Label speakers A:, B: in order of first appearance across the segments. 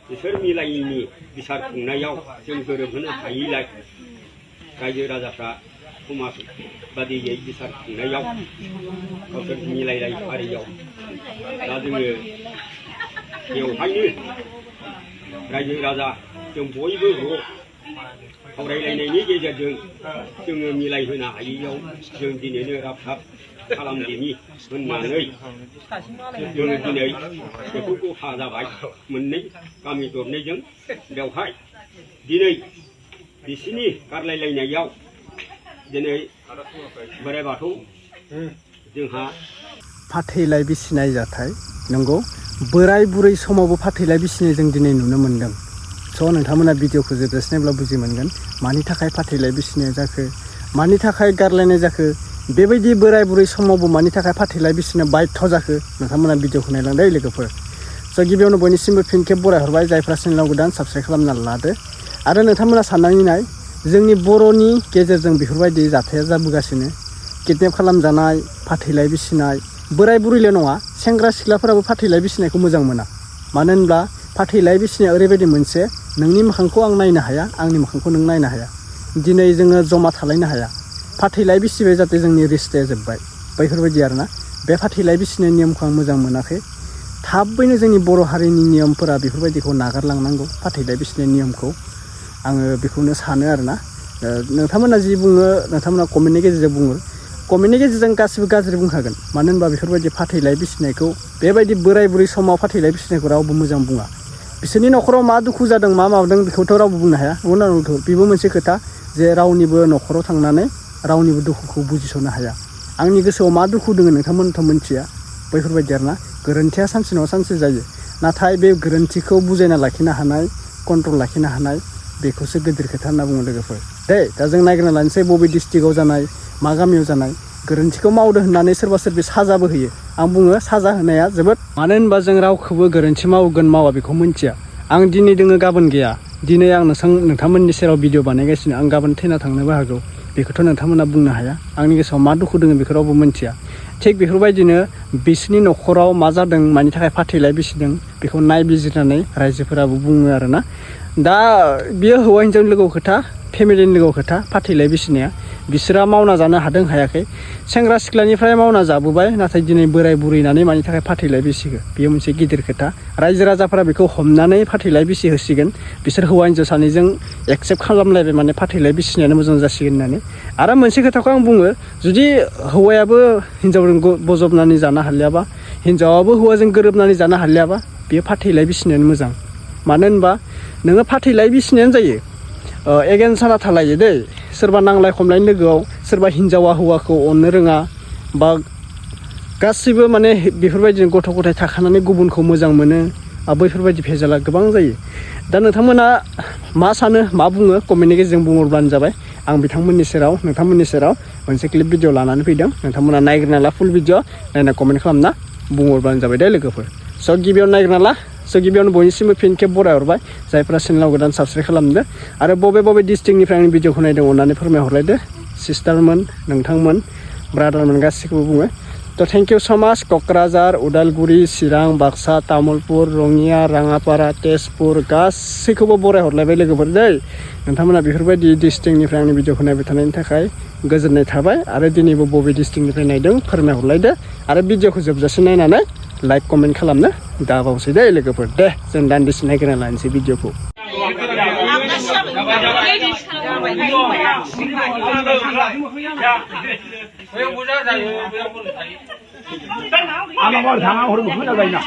A: बिसोर मिलायैनि बिसार खुंनायाव जों गोरोबहोनो हायैलाय रायजो राजाफ्रा समाज बादियै बिसार खुंनायाव गावसोर मिलायलाय फारियाव दा जोङो बेवहायनो रायजो राजा जों बयबो ज' सावरायलायनायनि गेजेरजों जोङो मिलायहोनो हायैयाव जों दिनैनो राबथाब खालामदिनि होननानै जोङो दिनै बेखौ गथा जाबाय मोननै गामि दरनैजों बेवहाय दिनै बिसिनि गारलायलायनायाव दिनै बोराइ बाथौ जोंहा
B: फाथैलाय बिसिनाय जाथाय नंगौ बोराय बुरै समावबो फाथैलाय बिसिनाय जों दिनै नुनो मोनदों। स' नोंथांमोना भिडिअखौ जोबजासे नायब्ला बुजि मोनगोन मानि थाखाय फाथैलाय बिसिनाय जाखो मानि थाखाय गारलायनाय जाखो बेबायदि बोराय बुरै समावबो मानि थाखाय फाथैलाय बिसिनो बाध्य जाखो नोंथांमोना भिडिअखौ नायलांदो लोगोफोर। स' गिबियावनो बयनिसिमबो फिन खेब बरायहरबाय जायफ्रा चेनेलाव गोदान साबस्क्राइब खालामना लादो आरो नोंथांमोना साननानै नाय जोंनि बर'नि गेजेरजों बेफोरबायदि जाथाया जाबोगासिनो किडनेप खालामजानाय फाथैलाय बिसिनाय बोराय बुरैल' नङा सेंग्रा सिख्लाफोराबो फाथैलाय बिसिनायखौ मोजां मोना मानो होनब्ला फाथैलाय बिसिनाया ओरैबायदि मोनसे नोंनि मोखांखौ आं नायनो हाया आंनि मोखांखौ नों नायनो हाया दिनै जोङो जमा थालायनो हाया फाथैलाय बिसिबाय जाहाथे जोंनि रिश्ताया जोब्बाय बैफोरबायदि आरोना बे फाथैलाय बिसिनाय नियमखौ आं मोजां मोनाखै थाबैनो जोंनि बर' हारिनि नियमफोरा बेफोरबायदिखौ नागारलांनांगौ फाथैलाय बिसिनाय नियमखौ आङो बेखौनो सानो आरोना नोंथांमोना जि बुङो नोंथांमोना कमेन्टनि गेजेरजों बुङो कमेन्टनि गेजेरजों गासिबो गाज्रि बुंखागोन मानो होनबा बेफोरबायदि फाथैलाय बिसिनायखौ बेबायदि बोराय बुरै समाव फाथैलाय बिसिनायखौ रावबो मोजां बुङा बिसोरनि न'खराव मा दुखु जादों मा माबादों बेखौथ' रावबो बुंनो हाया नंगौना नङा बेबो मोनसे खोथा जे रावनिबो न'खराव थांनानै रावनिबो दुखुखौ बुजिस'नो हाया आंनि गोसोआव मा दुखु दङ नोंथांमोनथ' मिथिया बैफोरबायदि आरोना गोरोन्थिया सानसे नङा सानसे जायो नाथाय बे गोरोन्थिखौ बुजायना लाखिनो हानाय कन्ट्रल लाखिनो हानाय बेखौसो गिदिर खोथा होनना बुङो लोगोफोर दे दा जों नायग्रोना लानोसै बबे डिस्ट्रिक्टआव जानाय मा गामियाव जानाय गोरोन्थिखौ मावदो होननानै सोरबा सोरबि साजाबो होयो आं बुङो साजा होनाया जोबोद मानो होनबा जों रावखौबो गोरोन्थि मावगोन मावा बेखौ मिथिया आं दिनै दोङो गाबोन गैया दिनै आं नोंथांमोननि सेराव भिडिअ बानायगासिनो आं गाबोन थैना थांनोबो हागौ बेखौथ' नोंथांमोना बुंनो हाया आंनि गोसोआव मा दुखु दङ बेखौ रावबो मिथिया थिग बेफोरबायदिनो बिसोरनि न'खराव मा जादों मानि थाखाय फाथैलाय बिसिदों बेखौ नायबिजिरनानै रायजोफोराबो बुङो आरोना दा बियो हौवा हिन्जावनि लोगोआव खोथा फेमिलिनि लोगोआव खोथा फाथैलाय बिसिनाया बिसोरा मावना जानो हादों हायाखै सेंग्रा सिख्लानिफ्राय मावना जाबोबाय नाथाय दिनै बोराय बुरैनानै मानि थाखाय फाथैलाय बिसिगो बेयो मोनसे गिदिर खोथा रायजो राजाफोरा बेखौ हमनानै फाथैलाय बिसि होसिगोन बिसोर हौवा हिन्जाव सानैजों एक्सेप्ट खालामलायबाय माने फाथैलाय बिसिनायानो मोजां जासिगोन होननानै आरो मोनसे खोथाखौ आं बुङो जुदि हौवायाबो हिन्जावजों बजबनानै जानो हालियाबा हिन्जावाबो हौवाजों गोरोबनानै जानो हालियाबा बेयो फाथैलाय बिसिनायानो मोजां मानो होनबा नोङो फाथैलाय बिसिनायानो जायो एगेन साना थालायो दै सोरबा नांलाय खमलायनि लोगोआव सोरबा हिन्जावा हौवाखौ अननो रोङा बा गासैबो माने बेफोरबायदिनो गथ' गथाय थाखानानै गुबुनखौ मोजां मोनो बैफोरबायदि भेजाला गोबां जायो दा नोंथांमोना मा सानो मा बुङो कमेन्टनि गेजेरजों बुंहरब्लानो जाबाय आं बिथांमोननि सेराव नोंथांमोननि सेराव मोनसे क्लिप भिडिअ लानानै फैदों नोंथांमोना नायग्रोना ला फुल भिडिअ नायना कमेन्ट खालामना बुंहरब्लानो जाबाय दे लोगोफोर स' गिबियावनो नायग्रोना ला स' गिबियावनो बयनिसिमबो फिन खेब बरायहरबाय जायफ्रा चेनेलाव गोदान साबस्क्राइब खालामदो आरो बबे डिस्ट्रिक्टनिफ्राय आंनि भिडिअखौ नायदों अननानै फोरमायहरलायदो सिस्टारमोन नोंथांमोन ब्रादारमोन गासैखौबो बुङो थ' थेंक इउ स' माच क'क्राझार उदालगुरि चिरां बाक्सा तामुलपुर रङिया राङापारा तेजपुर गासैखौबो बरायहरलायबाय लोगोफोर दै नोंथांमोना बेफोरबायदि डिस्ट्रिक्टनिफ्राय आंनि भिडिअखौ नायबाय थानायनि थाखाय गोजोननाय थाबाय आरो दिनैबो बबे डिस्ट्रिक्टनिफ्राय नायदों फोरमायहरलायदो आरो भिडिअखौ जोबजासे नायनानै लाइक कमेन्ट खालामनो दाबावसै दे लोगोफोर दे जों दान्दिसे नायग्रोना लानोसै भिडिअखौ
C: 아마 당하고 그러면 하나가 있나?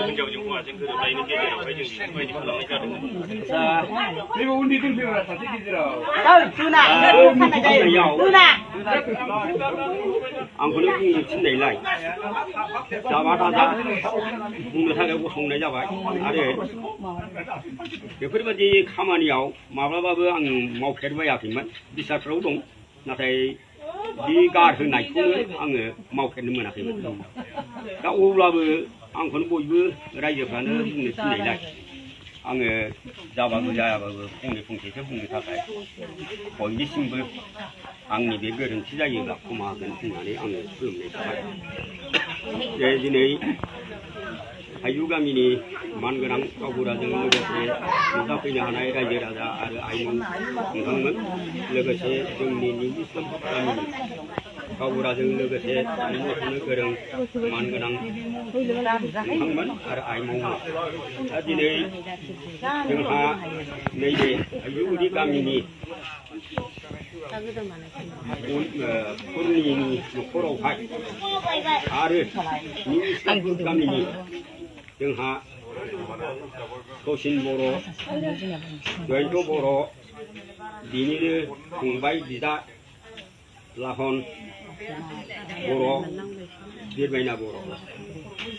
A: हिनजावजों हौवाजों गोरोबलायनि गेजेरावहाय जों बेफोरबायदि खालामनाय जादोंमोन। आंखौनो बुंनो थिननायलाय जाबा दाजा बुंनो थाखाय गसंनाय जाबाय आरो बेफोरबायदि खामानियाव माब्लाबाबो आं मावफेरबायाखैमोन बिसारफ्राव दं नाथाय बे गारहोनायखौनो आङो मावफेरनो मोनाखैमोन दा अब्लाबो आंखौनो बयबो रायजोफ्रानो बुंनो थिननायलाय आङो जाबाबो जायाबाबो फंसेसो बुंनो थाखाय बयनिसिमबो आंनि बे गोरोन्थि जायोब्ला क्षमा होगोन होननानै आङो खुलुमनाय थाबाय। जे दिनै थाइजौ गामिनि मानगोनां गावबुराजों लोगोसे नुजाफैनो हानाय रायजो राजा आरो आइमोन नोंथांमोन लोगोसे जोंनि निउ इस्लाम गामिनि गावबुराजों लोगोसे नुनो गोरों मानगोनां नोंथांमोन आरो आइमोन दा दिनै जोंहा नैबे थाइजौगुरि गामिनि खुरनिनि न'खरावहाय आरो निउ इस्लाम गामिनि जोंहा सचिन बर' जयन्त बर' बिनिनो फंबाय बिदा लाहन बर' बिरबायना बर'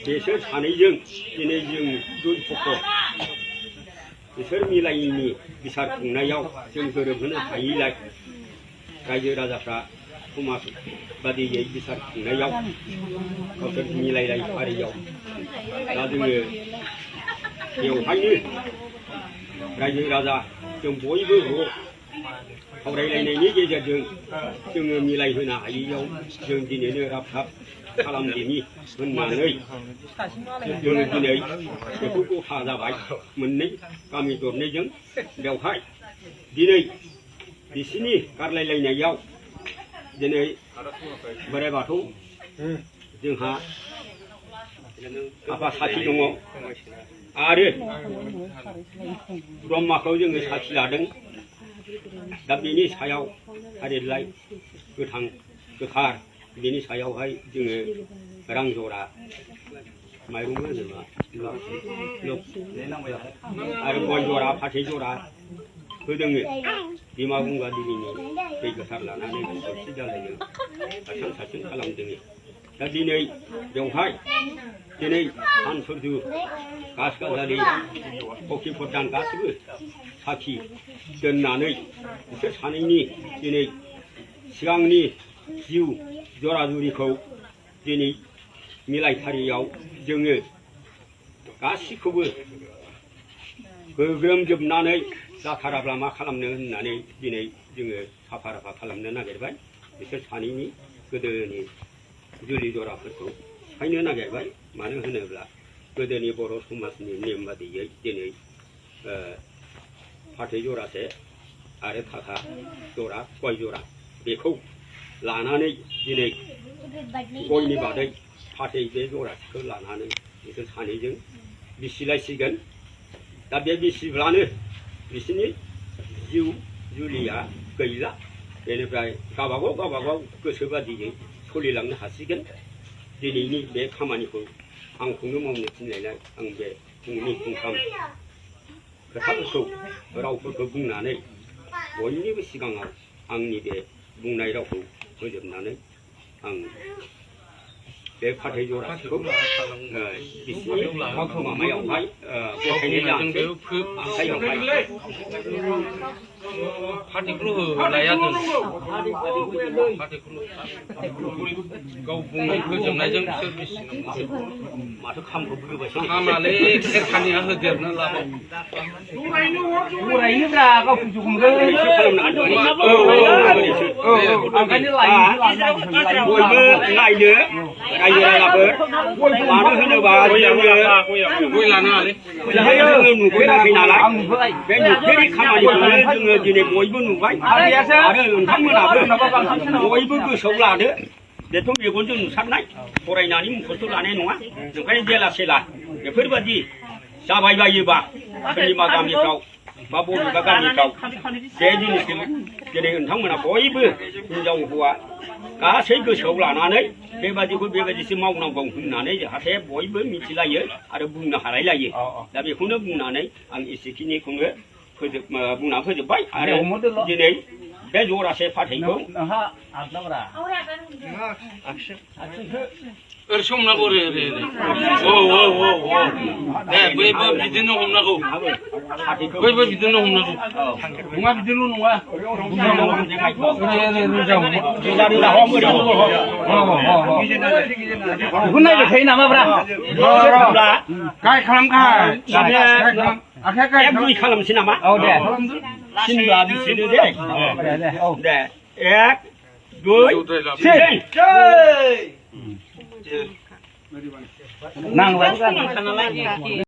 A: बेसोर सानैजों दिनै जों दुइ पक्ष बिसोर मिलायैनि बिसार खुंनायाव जों गोरोबहोनो हायैलाय रायजो राजाफ्रा समाज बादियै बिसार खुंनायाव गावसोर मिलायलाय फारियाव दा जोङो बेवहायनो रायजो राजा जों बयबो ज' सावरायलायनायनि गेजेरजों जोङो मिलायहोनो हायैयाव जों दिनैनो राब थाब खालामदिनि होननानै जोङो दिनै बेखौ गथा जाबाय मोननै गामि दरनैजों बेवहाय दिनै बिसिनि गारलायलायनायाव दिनै बोराइ बाथौ जोंहा आफा साखि दङ आरो ब्रह्माखौ जोङो साखि लादों दा बेनि सायाव फारिलाइ गोथां गोथार बेनि सायावहाय जोङो रां जरा माइरं होनोबा आरो गय जरा फाथै जरा होदों बिमा गंगा देवीनि दै गोथार लानानै खौसे जालायनो सासन सासन खालामदों दा दिनै बेवहाय दिनै सान सुरजु गास गाजारि फखि प्रधान गासैबो साखि दोननानै बिसोर सानैनि दिनै सिगांनि जिउ जरा जुरिखौ दिनै मिलायथारियाव जोङो गासिखौबो गोग्रोमजोबनानै जाथाराब्ला मा खालामनो होननानै दिनै जोङो साफा राफा खालामनो नागिरबाय बिसोर सानैनि गोदोनि जुलि जराफोरखौ सिफायनो नागिरबाय मानो होनोब्ला गोदोनि बर' समाजनि नेम बादियै दिनै फाथै जरासे आरो थाखा जरा गय जरा बेखौ लानानै दिनै गयनि बादै फाथै बे जरासेखौ लानानै बिसोर सानैजों बिसिलायसिगोन दा बे बिसिब्लानो बिसोरनि जिउ जुलिया गैला बेनिफ्राय गावबागाव गोसो बादियै सोलिलांनो हासिगोन दिनैनि बे खामानिखौ आंखौनो मावनो थिननायलाय आं बे फुंनि फुंथाम खोथाफोरखौ रावफोरखौ बुंनानै बयनिबो सिगाङाव आंनि बे बुंनाय रावखौ फोजोबनानै आं बे फाथै जरासेखौ बिसिनि माबायावहाय गथायनाय जानोसै आखाइयावहाय
C: फाथैखौल' होलाया दोन फाथैखौल' गाव बुंनाय फोजोबनायजों बिसोर बिसिनांगौ
A: माथो खामखौ होबायसै
C: खामालै खेरखानिया होदेरनो लाबाय
D: बरायनोब्रा गावखौ हमगोन
A: बयबो नायनो रायजो राजाफोर मानो होनोबा
C: गय लानाङालै
A: जोङो नुफेराखै नालाय बे नुफेरि खामानिखौनो जोङो दिनै बयबो नुबाय आरो नोंथांमोनाबो बयबो गोसोआव लादो बेथ' मेगनजों नुसारनाय फरायनानै मुखस्थ' लानाय नङा ओंखायनो जेला सेला बेफोरबायदि जाबायबायोबा सोरनिबा गामिफ्राव बा बबेबा गामिफ्राव बे जिनिसखौ दिनै नोंथांमोना बयबो हिनजाव हौवा गासै गोसोआव लानानै बेबादिखौ बेबादिसो मावनांगौ होननानै जाहाथे बयबो मिथिलायो आरो बुंनो हालायलायो दा बेखौनो बुंनानै आं एसेखिनिखौनो बुंना फोजोबबाय आरो दिनै बे जरासे फाथैखौ
C: समनांगौ रे रे दे बयबो बिदिनो हमनांगौ बयबो बिदिनो हमनांगौ नङा बिदिल' नङा
B: बेखौ नायबाय थायो नामाब्रा
C: गाय खालामखाय
A: एक दुइ खालामसै नामा
B: औ दे
A: सिनबा बिसोरो दे दे एक दुइ
B: नांबाय